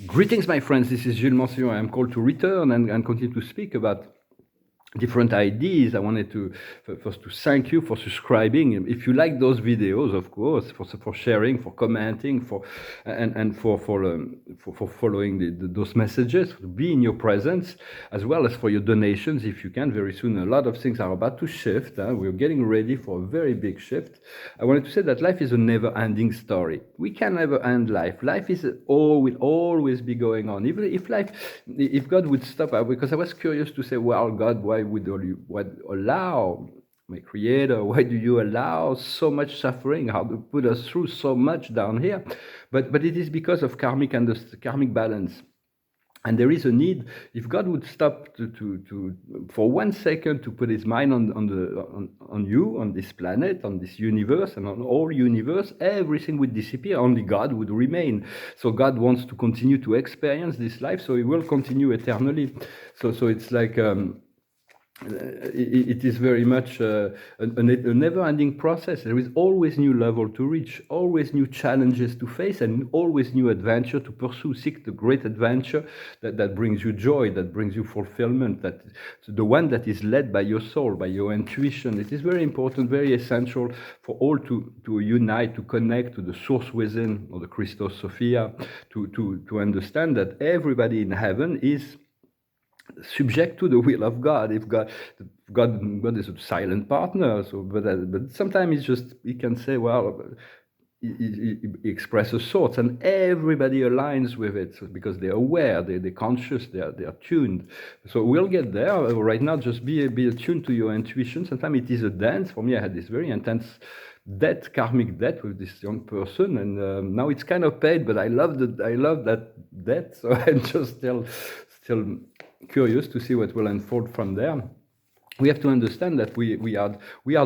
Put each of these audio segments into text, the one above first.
Greetings, my friends. This is Gilles Monsignor. I am called to return and continue to speak about different ideas. I wanted to first to thank you for subscribing. If you like those videos, of course, for sharing, for commenting, and for following those messages, to be in your presence, as well as for your donations, if you can. Very soon, a lot of things are about to shift. We're getting ready for a very big shift. I wanted to say that life is a never-ending story. We can never end life. Life will always be going on. Even if God would stop, because I was curious to say, well, God, why would you allow, my Creator, why do you allow so much suffering? How to put us through so much down here? But it is because of karmic balance. And there is a need. If God would stop to for 1 second to put His mind on you, on this planet, on this universe, and on all universe, everything would disappear. Only God would remain. So God wants to continue to experience this life, so He will continue eternally. So it's like. It is very much a never-ending process. There is always new level to reach, always new challenges to face, and always new adventure to pursue. Seek the great adventure that brings you joy, that brings you fulfillment, that the one that is led by your soul, by your intuition. It is very important, very essential for all to unite, to connect to the source within, or the Christos Sophia, to understand that everybody in heaven is subject to the will of God. If God is a silent partner, but sometimes he can say, well, he expresses thoughts, and everybody aligns with it because they're aware, they're conscious, they're tuned. So we'll get there. Right now, just be attuned to your intuition. Sometimes it is a dance. For me, I had this very intense karmic debt with this young person, and now it's kind of paid, but I love that debt. So I'm just still curious to see what will unfold from there. We have to understand that we are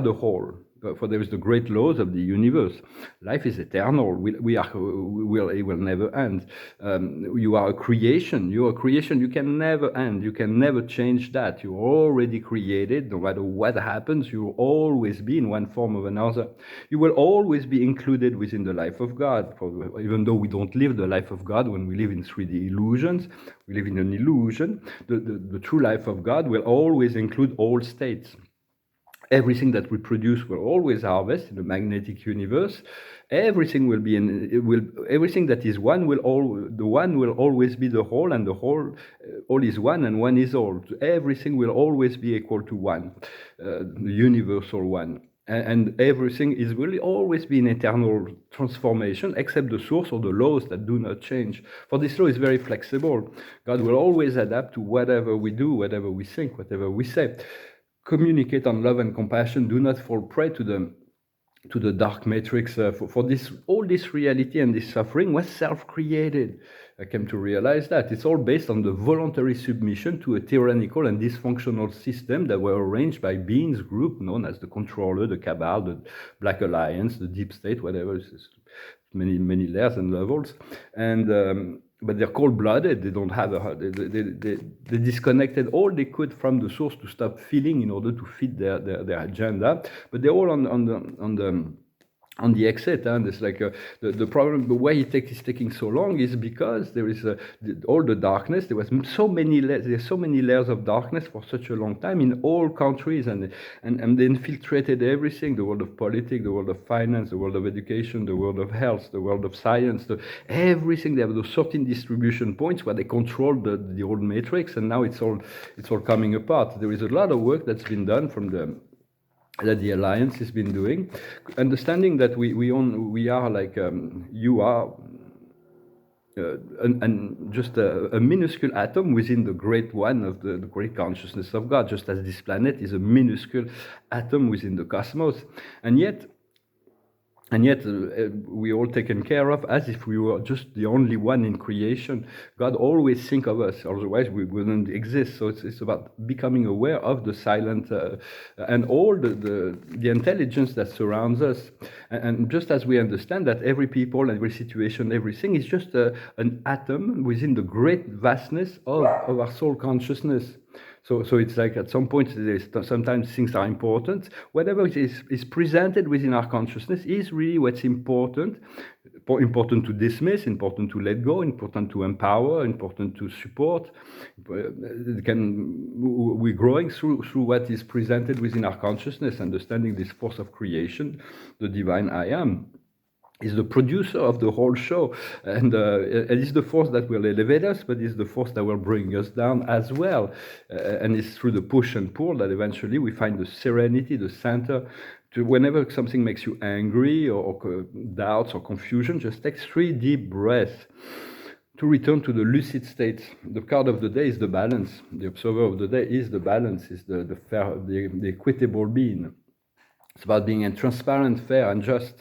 the whole. For there is the great laws of the universe. Life is eternal. It will never end. You are a creation. You are a creation. You can never end. You can never change that. You're already created. No matter what happens, you will always be in one form or another. You will always be included within the life of God. Even though we don't live the life of God when we live in 3D illusions, we live in an illusion. The true life of God will always include all states. Everything that we produce will always harvest in the magnetic universe. Everything will be everything that is one the one will always be the whole, and the whole all is one, and one is all. Everything will always be equal to one, the universal one. And everything will always be in eternal transformation, except the source or the laws that do not change. For this law is very flexible. God will always adapt to whatever we do, whatever we think, whatever we say. Communicate on love and compassion. Do not fall prey to the dark matrix. For this, all this reality and this suffering was self-created. I came to realize that it's all based on the voluntary submission to a tyrannical and dysfunctional system that were arranged by beings group known as the Controller, the Cabal, the Black Alliance, the Deep State, whatever. Many layers and levels, and but they're cold-blooded. They don't have they disconnected all they could from the source to stop feeling in order to fit their agenda. But they're all on the exit, and it's like the problem. The way it's taking so long is because there is all the darkness. There was there's so many layers of darkness for such a long time in all countries, and they infiltrated everything: the world of politics, the world of finance, the world of education, the world of health, the world of science, everything. They have those 13 distribution points where they control the old matrix, and now it's all coming apart. There is a lot of work that's been done that the Alliance has been doing, understanding that we are like you are and just a minuscule atom within the great one of the great consciousness of God, just as this planet is a minuscule atom within the cosmos, and yet we all taken care of as if we were just the only one in creation. God always think of us, otherwise we wouldn't exist. So it's about becoming aware of the silent and all the intelligence that surrounds us. And just as we understand that every people, every situation, everything is just an atom within the great vastness of our soul consciousness. So it's like at some point, sometimes things are important. Whatever is presented within our consciousness is really what's important. important to dismiss, important to let go, important to empower, important to support. We're growing through what is presented within our consciousness, understanding this force of creation, the divine I am is the producer of the whole show, and it's the force that will elevate us, but it's the force that will bring us down as well. And it's through the push and pull that eventually we find the serenity, the center. Whenever something makes you angry or doubts or confusion, just take 3 deep breaths to return to the lucid state. The card of the day is the balance. The observer of the day is the balance, is the fair, the equitable being. It's about being transparent, fair, and just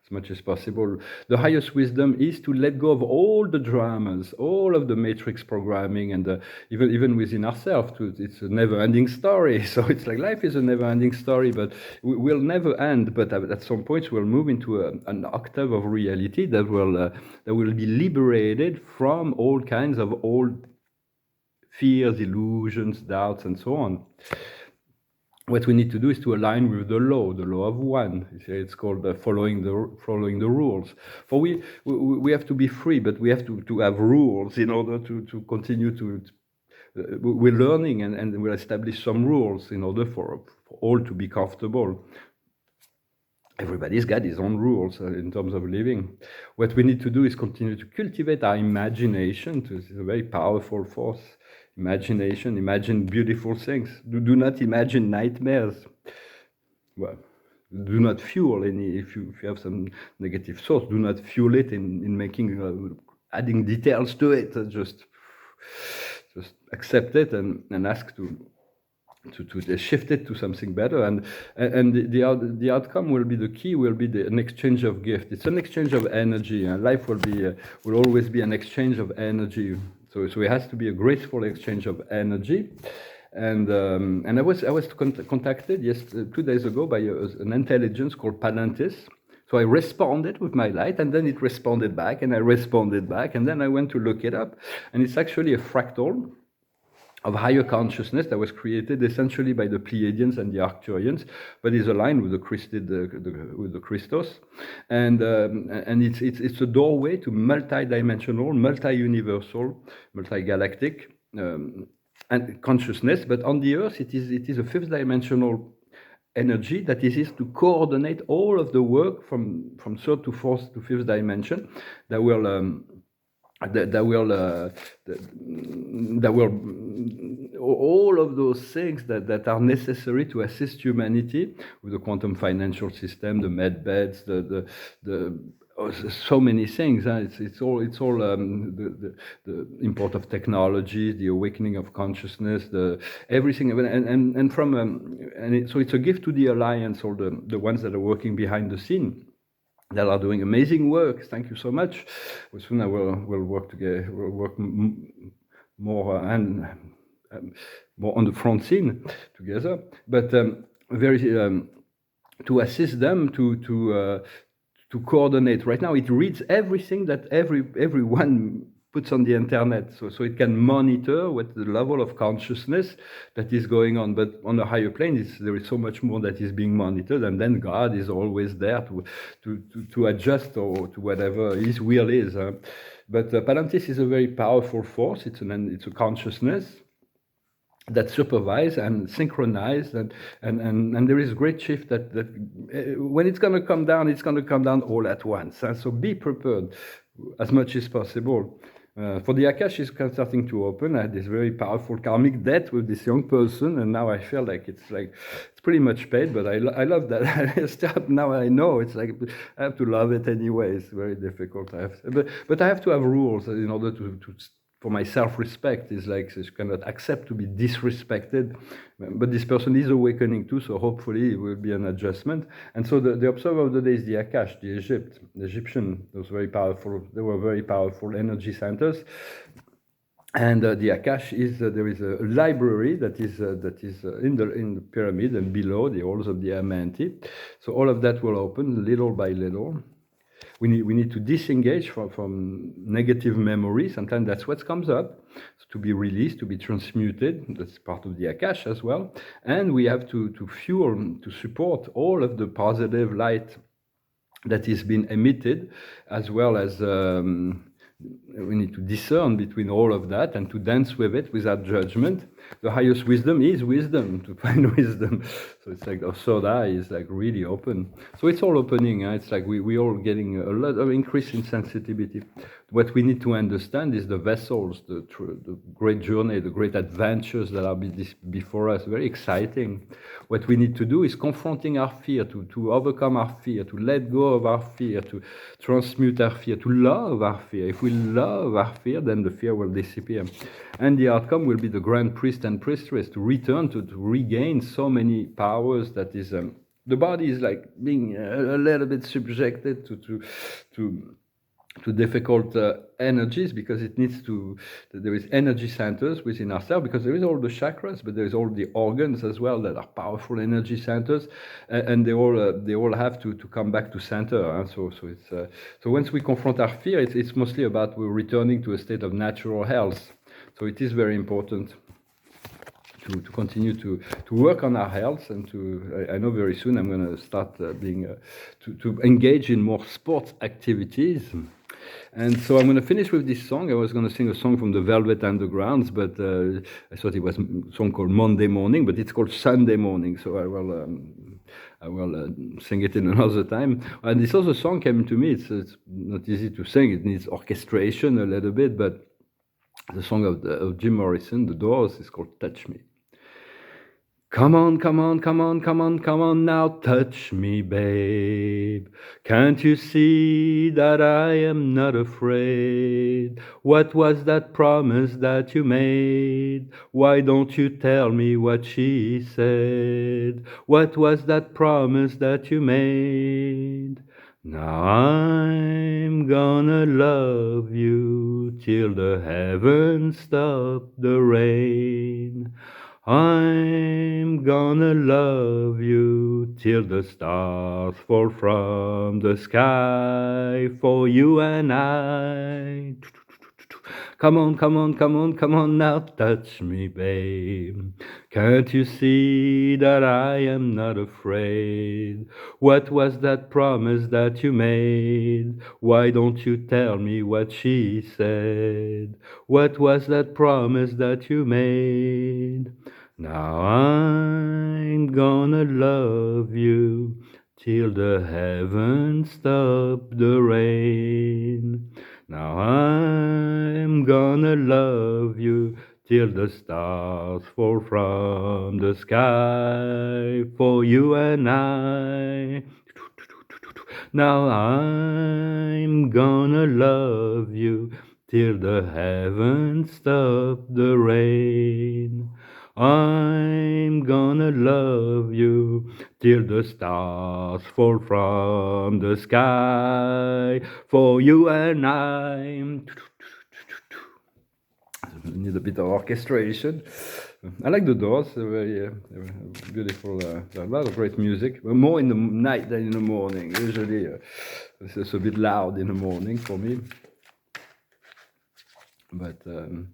as much as possible. The highest wisdom is to let go of all the dramas, all of the matrix programming, and even within ourselves. It's a never-ending story. So it's like life is a never-ending story, but we'll never end. But at some point, we'll move into an octave of reality that will be liberated from all kinds of old fears, illusions, doubts, and so on. What we need to do is to align with the law of one. It's called following the rules. For we have to be free, but we have to have rules in order to continue to. We're learning and we'll establish some rules in order for all to be comfortable. Everybody's got his own rules in terms of living. What we need to do is continue to cultivate our imagination. It's a very powerful force. Imagination, imagine beautiful things. Do not imagine nightmares. Well, do not fuel any, if you have some negative thoughts, do not fuel it in making, adding details to it. Just accept it and ask to shift it to something better, and the outcome will be, the key will be an exchange of gift. It's an exchange of energy, and life will always be an exchange of energy. So it has to be a graceful exchange of energy. And I was contacted 2 days ago by an intelligence called Palantis. So I responded with my light, and then it responded back, and I responded back, and then I went to look it up, and it's actually a fractal of higher consciousness that was created essentially by the Pleiadians and the Arcturians, but is aligned with the Christos, and it's a doorway to multi-dimensional, multi-universal, multi-galactic and consciousness. But on the Earth, it is a 5th dimensional energy that is to coordinate all of the work from 3rd to 4th to 5th dimension that will. That will all of those things that are necessary to assist humanity with the quantum financial system, the med beds, the so many things. It's all the import of technology, the awakening of consciousness, everything, so it's a gift to the alliance, or the ones that are working behind the scene, that are doing amazing work. Thank you so much. Soon we'll work together. We'll work more and more on the front scene together. But to assist them to coordinate. Right now, it reads everything that everyone puts on the internet, so it can monitor what the level of consciousness that is going on. But on a higher plane, there is so much more that is being monitored, and then God is always there to adjust or to whatever His will is. But Palantis is a very powerful force. It's a consciousness that supervise and synchronize, and there is great shift that when it's going to come down, it's going to come down all at once. So be prepared as much as possible. For the Akash is starting to open. I had this very powerful karmic debt with this young person, and now I feel like it's pretty much paid. But I love that. Now I know it's like I have to love it anyway. It's very difficult. But I have to have rules in order to for my self-respect. Is like, you cannot accept to be disrespected. But this person is awakening too, so hopefully it will be an adjustment. And so the observer of the day is the Akash, the Egyptian. Those very powerful. They were very powerful energy centers. And the Akash is there is a library that is in the pyramid, and below the halls of the Amanti. So all of that will open little by little. We need to disengage from negative memory. Sometimes that's what comes up, to be released, to be transmuted. That's part of the Akash as well. And we have to fuel, to support all of the positive light that is being emitted, as well as we need to discern between all of that and to dance with it without judgment. The highest wisdom is wisdom, to find wisdom. So it's like the third eye is like really open. So it's all opening. It's like we all getting a lot of increase in sensitivity. What we need to understand is the vessels, the great journey, the great adventures that are before us. Very exciting. What we need to do is confronting our fear, to overcome our fear, to let go of our fear, to transmute our fear, to love our fear. If we love our fear, then the fear will disappear. And the outcome will be the grand priest and priestess to return, to regain so many powers that is, the body is like being a little bit subjected to difficult energies, because it needs to, there is energy centers within ourselves, because there is all the chakras, but there is all the organs as well that are powerful energy centers, and they all have to come back to center. So it's so once we confront our fear, it's mostly about we're returning to a state of natural health. So it is very important to continue to work on our health, and I know very soon I'm going to start to engage in more sports activities. And so I'm going to finish with this song. I was going to sing a song from the Velvet Undergrounds, but I thought it was a song called Monday Morning, but it's called Sunday Morning. So I will sing it in another time. And this other song came to me. It's not easy to sing. It needs orchestration a little bit, but the song of Jim Morrison, The Doors, is called Touch Me. Come on, come on, come on, come on, come on now, touch me, babe. Can't you see that I am not afraid? What was that promise that you made? Why don't you tell me what she said? What was that promise that you made? Now I'm gonna love you till the heavens stop the rain. I'm gonna love you till the stars fall from the sky for you and I. Come on, come on, come on, come on now, touch me, babe. Can't you see that I am not afraid? What was that promise that you made? Why don't you tell me what she said? What was that promise that you made? Now I'm gonna love you till the heavens stop the rain. Now I'm gonna love you till the stars fall from the sky for you and I. Now I'm gonna love you till the heavens stop the rain. I'm gonna love you till the stars fall from the sky for you and I. I need a bit of orchestration. I like the Doors. They're very beautiful. A lot of great music. More in the night than in the morning. Usually, it's just a bit loud in the morning for me. But a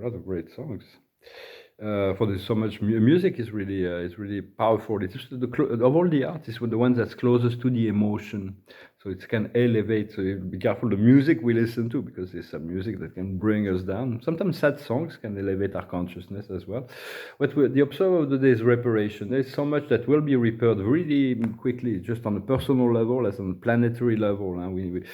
lot of great songs. For there's so much music is really powerful. It's just of all the artists, the one that's closest to the emotion, so it can elevate. So be careful the music we listen to, because there's some music that can bring us down. Sometimes sad songs can elevate our consciousness as well. But the observer of the day is reparation. There's so much that will be repaired really quickly, just on a personal level as on a planetary level. And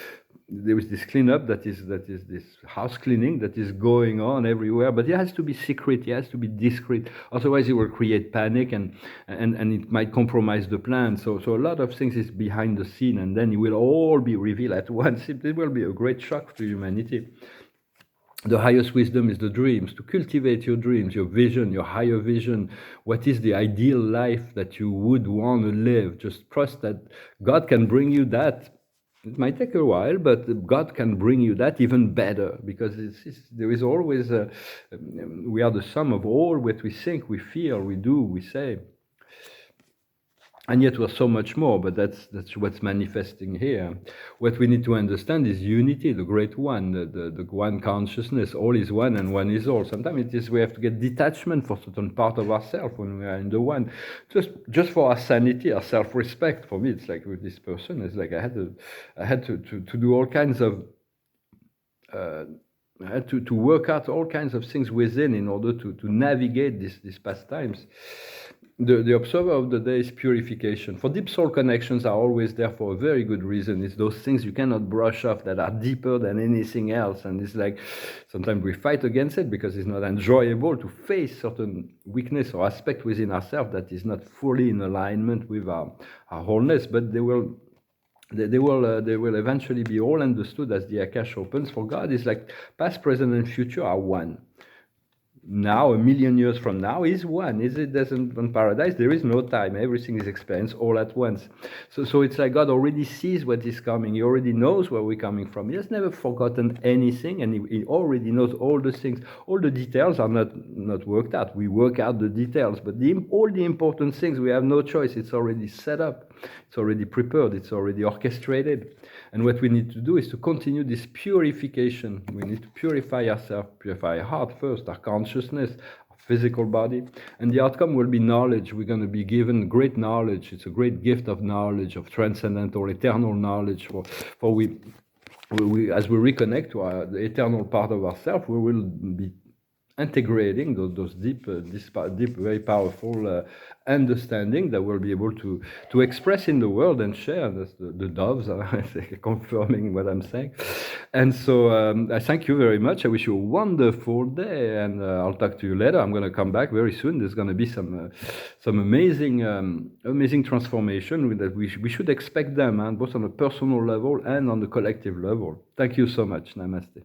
there is this cleanup that is this house cleaning that is going on everywhere, but it has to be secret, it has to be discreet, otherwise it will create panic and it might compromise the plan. So a lot of things is behind the scene, and then it will all be revealed at once. It will be a great shock to humanity. The highest wisdom is the dreams, to cultivate your dreams, your vision, your higher vision. What is the ideal life that you would want to live? Just trust that God can bring you that. It might take a while, but God can bring you that even better, because there is always we are the sum of all what we think, we feel, we do, we say. And yet we're so much more, but that's what's manifesting here. What we need to understand is unity, the great one, the one consciousness. All is one and one is all. Sometimes it is we have to get detachment for certain part of ourselves when we are in the one, just for our sanity, our self-respect. For me, it's like with this person, it's like I had to do all kinds of I had to work out all kinds of things within in order to navigate these past times. The observer of the day is purification. For deep soul connections are always there for a very good reason. It's those things you cannot brush off that are deeper than anything else. And it's like sometimes we fight against it because it's not enjoyable to face certain weakness or aspect within ourselves that is not fully in alignment with our wholeness. But they will eventually be all understood as the Akash opens. For God, it's like past, present, and future are one. Now, a million years from now is one. Is it doesn't on paradise? There is no time. Everything is experienced all at once. So it's like God already sees what is coming. He already knows where we're coming from. He has never forgotten anything, and he already knows all the things. All the details are not worked out. We work out the details, but all the important things we have no choice. It's already set up. It's already prepared. It's already orchestrated. And what we need to do is to continue this purification. We need to purify ourselves, purify our heart first, our consciousness, our physical body. And the outcome will be knowledge. We're going to be given great knowledge. It's a great gift of knowledge, of transcendental, eternal knowledge. For we as we reconnect to the eternal part of ourselves, we will be integrating those deep, very powerful understanding that we'll be able to express in the world and share. That's the doves are confirming what I'm saying. And so I thank you very much. I wish you a wonderful day, and I'll talk to you later. I'm going to come back very soon. There's going to be some amazing transformation that we should expect them, both on a personal level and on the collective level. Thank you so much. Namaste.